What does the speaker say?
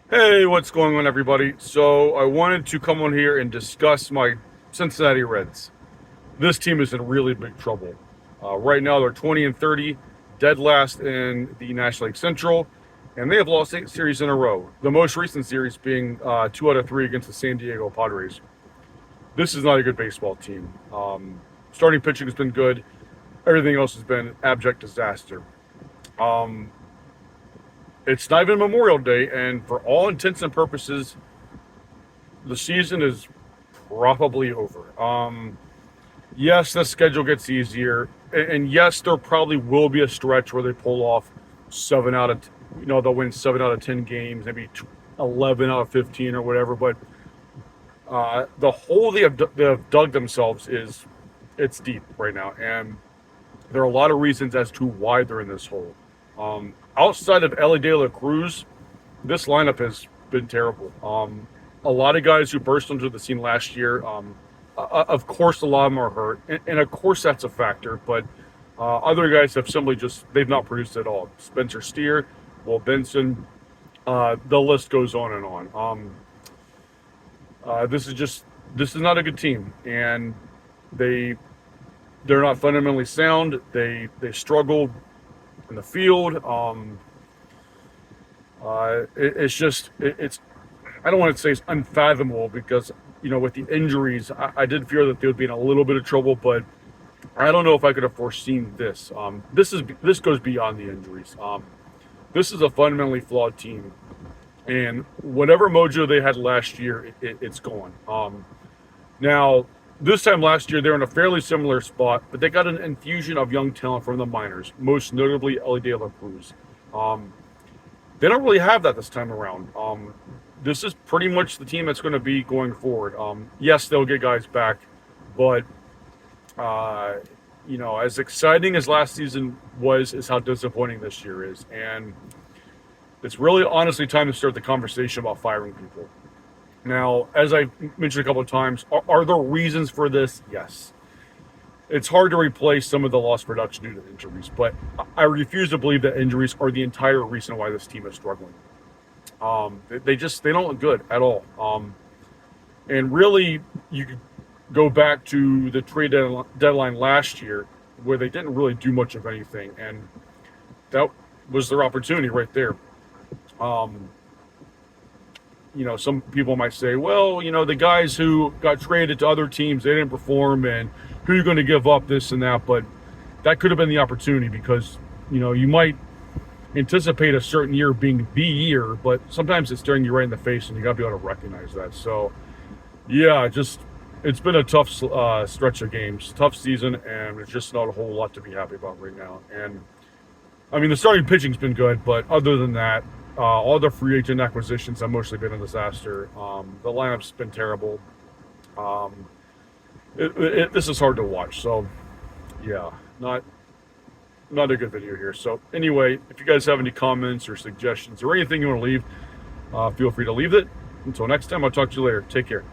Hey, what's going on, everybody? So, I wanted to come on here and discuss my Cincinnati Reds. This team is in really big trouble. Right now, they're 20 and 30, dead last in the National League Central, and they have lost 8 series in a row. The most recent series being 2 out of 3 against the San Diego Padres. This is not a good baseball team. Starting pitching has been good. Everything else has been abject disaster. Um, it's not even Memorial Day, and for all intents and purposes, the season is probably over. Yes, the schedule gets easier, and yes, there probably will be a stretch where they pull off 7 out of, they'll win 7 out of 10 games, maybe 11 out of 15 or whatever. But the hole they have dug themselves it's deep right now, and there are a lot of reasons as to why they're in this hole. Outside of Ellie De La Cruz, this lineup has been terrible. A lot of guys who burst onto the scene last year. Of course, a lot of them are hurt, and of course that's a factor. But other guys have simply they've not produced at all. Spencer Steer, Will Benson, the list goes on and on. This is not a good team, and they're not fundamentally sound. They struggle in the field. It's I don't want to say it's unfathomable because with the injuries, I did fear that they would be in a little bit of trouble, but I don't know if I could have foreseen this. This goes beyond the injuries. This is a fundamentally flawed team, and whatever mojo they had last year, it's gone. Now, this time last year, they're in a fairly similar spot, but they got an infusion of young talent from the minors, most notably Ellie De La Cruz. They don't really have that this time around. This is pretty much the team that's going to be going forward. Yes, they'll get guys back, but as exciting as last season was, is how disappointing this year is, and it's really honestly time to start the conversation about firing people. Now, as I mentioned a couple of times, are there reasons for this? Yes. It's hard to replace some of the lost production due to injuries, but I refuse to believe that injuries are the entire reason why this team is struggling. They don't look good at all. And really, you could go back to the trade deadline last year where they didn't really do much of anything, and that was their opportunity right there. Some people might say, well, the guys who got traded to other teams, they didn't perform, and who are you going to give up this and that? But that could have been the opportunity because, you might anticipate a certain year being the year, but sometimes it's staring you right in the face, and you got to be able to recognize that. So, yeah, it's been a tough stretch of games, tough season, and there's just not a whole lot to be happy about right now. And, I mean, the starting pitching's been good, but other than that, all the free agent acquisitions have mostly been a disaster. The lineup's been terrible. This is hard to watch. So, yeah, not a good video here. So, anyway, if you guys have any comments or suggestions or anything you want to leave, feel free to leave it. Until next time, I'll talk to you later. Take care.